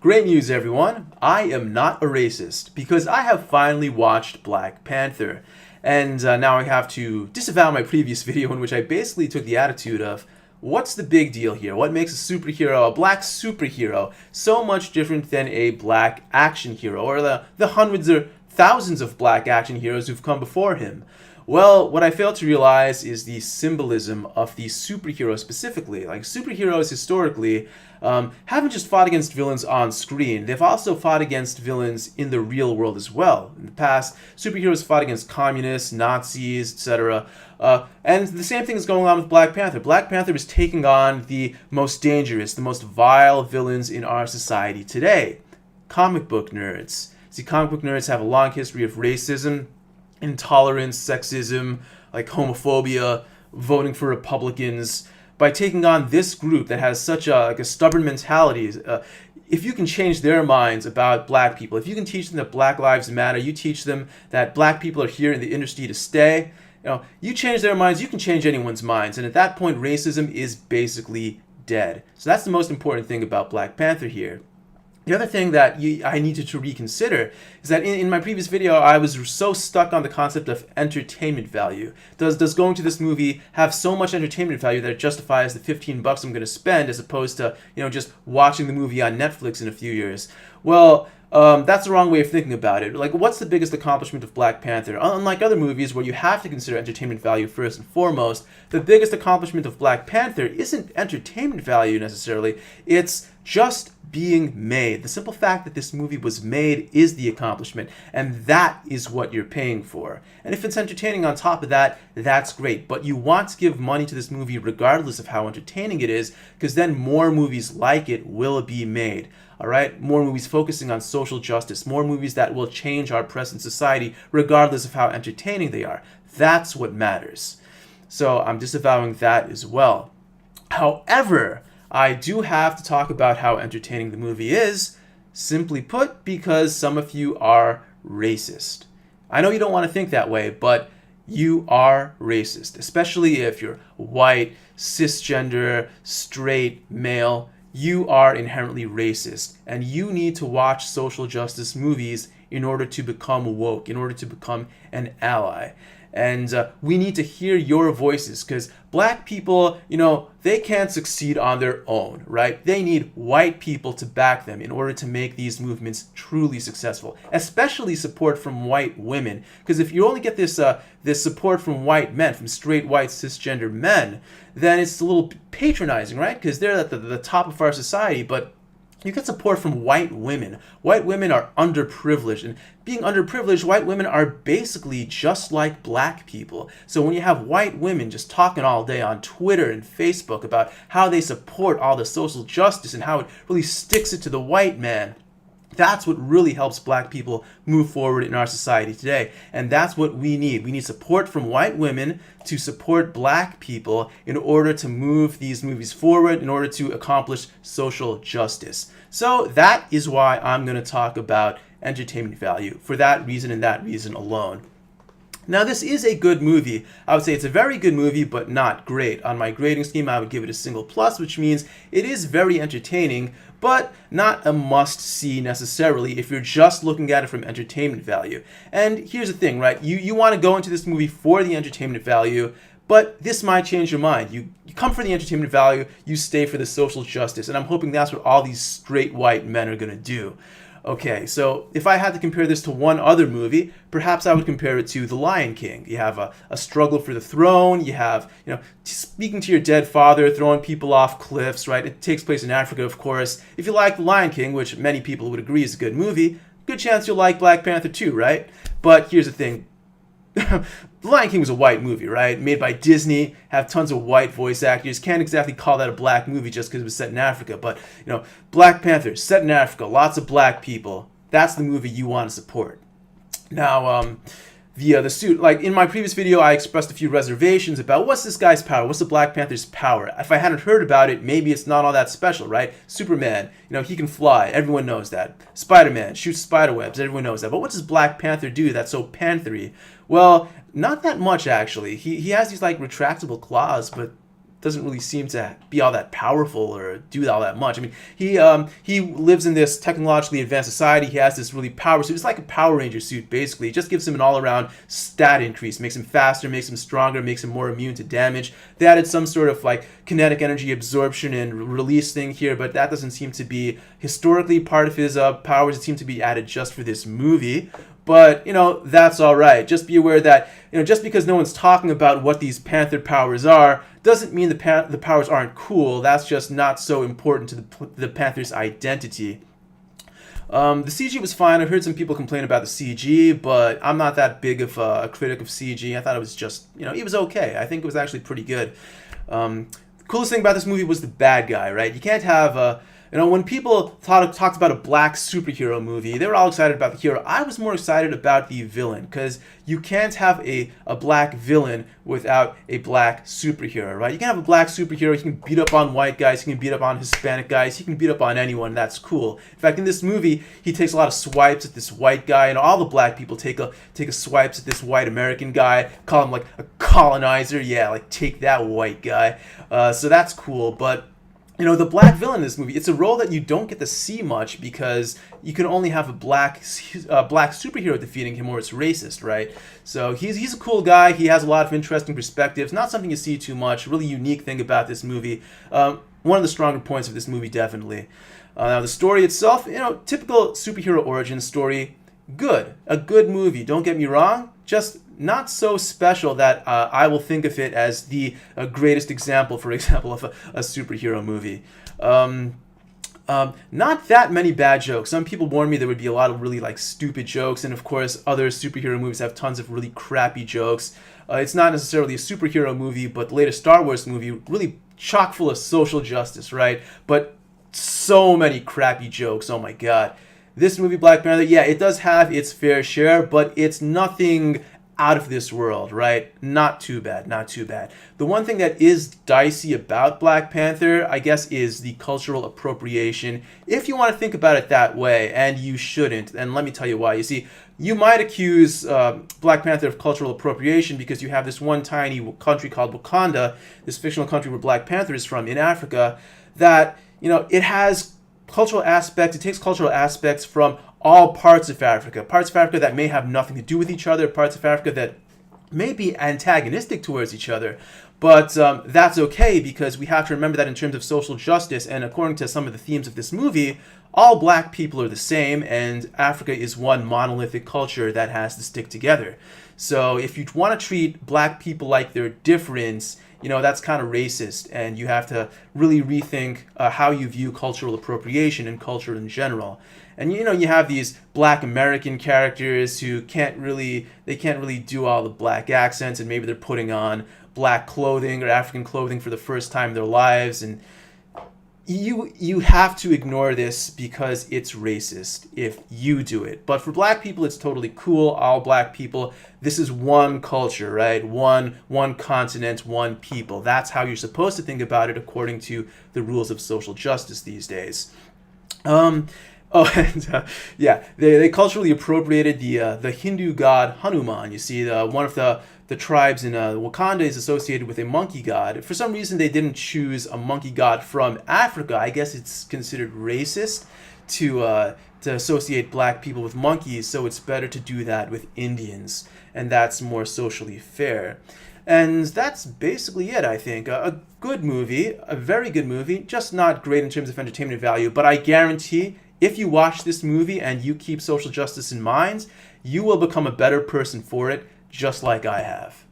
Great news, everyone. I am not a racist because I have finally watched Black Panther. And now I have to disavow my previous video in which I basically took the attitude of, what's the big deal here? What makes a superhero, a black superhero, so much different than a black action hero, or the hundreds or thousands of black action heroes who've come before him? Well, what I failed to realize is the symbolism of the superhero specifically. Like, superheroes historically haven't just fought against villains on screen. They've also fought against villains in the real world as well. In the past, superheroes fought against communists, Nazis, etc. And the same thing is going on with Black Panther. Black Panther is taking on the most dangerous, the most vile villains in our society today. Comic book nerds. See, comic book nerds have a long history of racism, intolerance, sexism, like homophobia, voting for Republicans. By taking on this group that has such a stubborn mentality, if you can change their minds about black people, if you can teach them that Black Lives Matter, you teach them that black people are here in the industry to stay, you change their minds, you can change anyone's minds. And at that point, racism is basically dead. So that's the most important thing about Black Panther here. The other thing that I needed to reconsider is that in my previous video, I was so stuck on the concept of entertainment value. Does going to this movie have so much entertainment value that it justifies the $15 I'm going to spend as opposed to, just watching the movie on Netflix in a few years? Well, that's the wrong way of thinking about it. Like, what's the biggest accomplishment of Black Panther? Unlike other movies where you have to consider entertainment value first and foremost, the biggest accomplishment of Black Panther isn't entertainment value necessarily. It's just being made. The simple fact that this movie was made is the accomplishment, and that is what you're paying for. And if it's entertaining on top of that, that's great. But you want to give money to this movie regardless of how entertaining it is, because then more movies like it will be made. All right, more movies focusing on social justice, more movies that will change our present society regardless of how entertaining they are. That's what matters. So I'm disavowing that as well. However, I do have to talk about how entertaining the movie is, simply put, because some of you are racist. I know you don't want to think that way, but you are racist, especially if you're white, cisgender, straight, male. You are inherently racist, and you need to watch social justice movies in order to become woke, in order to become an ally. And we need to hear your voices, because black people, they can't succeed on their own, right? They need white people to back them in order to make these movements truly successful, especially support from white women. Because if you only get this support from white men, from straight white cisgender men, then it's a little patronizing, right? Because they're at the top of our society, but you get support from white women. White women are underprivileged, and being underprivileged, white women are basically just like black people. So when you have white women just talking all day on Twitter and Facebook about how they support all the social justice and how it really sticks it to the white man, that's what really helps black people move forward in our society today. And that's what we need. We need support from white women to support black people in order to move these movies forward, in order to accomplish social justice. So that is why I'm going to talk about entertainment value, for that reason and that reason alone. Now, this is a good movie. I would say it's a very good movie, but not great. On my grading scheme, I would give it a single plus, which means it is very entertaining, but not a must-see necessarily if you're just looking at it from entertainment value. And here's the thing, right? You want to go into this movie for the entertainment value, but this might change your mind. You come for the entertainment value, you stay for the social justice, and I'm hoping that's what all these straight white men are going to do. Okay, so if I had to compare this to one other movie, perhaps I would compare it to The Lion King. You have a struggle for the throne, you have, speaking to your dead father, throwing people off cliffs, right? It takes place in Africa, of course. If you like The Lion King, which many people would agree is a good movie, good chance you'll like Black Panther too, right? But here's the thing. The Lion King was a white movie, right? Made by Disney, have tons of white voice actors. Can't exactly call that a black movie just because it was set in Africa. But, Black Panther, set in Africa, lots of black people. That's the movie you want to support. Now, the suit, like in my previous video, I expressed a few reservations about what's this guy's power? What's the Black Panther's power? If I hadn't heard about it, maybe it's not all that special, right? Superman, he can fly. Everyone knows that. Spider-Man shoots spider webs. Everyone knows that. But what does Black Panther do that's so panthery? Well, not that much, actually. He has these, retractable claws, but doesn't really seem to be all that powerful or do all that much. I mean, he lives in this technologically advanced society. He has this really power suit. It's like a Power Ranger suit, basically. It just gives him an all-around stat increase, makes him faster, makes him stronger, makes him more immune to damage. They added some sort of like kinetic energy absorption and release thing here, but that doesn't seem to be historically part of his powers. It seems to be added just for this movie. But, that's all right. Just be aware that, just because no one's talking about what these Panther powers are, doesn't mean the powers aren't cool. That's just not so important to the Panther's identity. The CG was fine. I've heard some people complain about the CG, but I'm not that big of a critic of CG. I thought it was just, it was okay. I think it was actually pretty good. The coolest thing about this movie was the bad guy, right? You can't have when people talked about a black superhero movie, they were all excited about the hero. I was more excited about the villain, because you can't have a black villain without a black superhero, right? You can have a black superhero, he can beat up on white guys, he can beat up on Hispanic guys, he can beat up on anyone, that's cool. In fact, in this movie, he takes a lot of swipes at this white guy, and all the black people take a swipes at this white American guy, call him like a colonizer, yeah, like take that white guy. So that's cool, but the black villain in this movie, it's a role that you don't get to see much because you can only have a black superhero defeating him, or it's racist, right? So he's a cool guy. He has a lot of interesting perspectives. Not something you see too much. Really unique thing about this movie. One of the stronger points of this movie, definitely. Now the story itself, typical superhero origin story. Good. A good movie. Don't get me wrong. Just not so special that I will think of it as the greatest example, for example, of a superhero movie. Not that many bad jokes. Some people warned me there would be a lot of really stupid jokes, and of course other superhero movies have tons of really crappy jokes. It's not necessarily a superhero movie, but the latest Star Wars movie, really chock full of social justice, right? But so many crappy jokes, oh my god. This movie, Black Panther, yeah, it does have its fair share, but it's nothing out of this world, right? Not too bad, not too bad. The one thing that is dicey about Black Panther, I guess, is the cultural appropriation. If you want to think about it that way, and you shouldn't, and let me tell you why. You see, you might accuse Black Panther of cultural appropriation because you have this one tiny country called Wakanda, this fictional country where Black Panther is from in Africa, that, it has cultural aspects, it takes cultural aspects from all parts of Africa that may have nothing to do with each other, parts of Africa that may be antagonistic towards each other. But that's okay, because we have to remember that in terms of social justice, and according to some of the themes of this movie, all black people are the same, and Africa is one monolithic culture that has to stick together. So if you want to treat black people like they're different, that's kind of racist, and you have to really rethink how you view cultural appropriation and culture in general. And you have these black American characters who can't really do all the black accents, and maybe they're putting on black clothing or African clothing for the first time in their lives, and you have to ignore this because it's racist if you do it. But for black people, it's totally cool. All black people, this is one culture, right? One continent, one people. That's how you're supposed to think about it according to the rules of social justice these days. They culturally appropriated the Hindu god Hanuman. You see, one of the tribes in Wakanda is associated with a monkey god. For some reason, they didn't choose a monkey god from Africa. I guess it's considered racist to associate black people with monkeys, so it's better to do that with Indians, and that's more socially fair. And that's basically it, I think. A good movie, a very good movie, just not great in terms of entertainment value, but I guarantee if you watch this movie and you keep social justice in mind, you will become a better person for it, just like I have.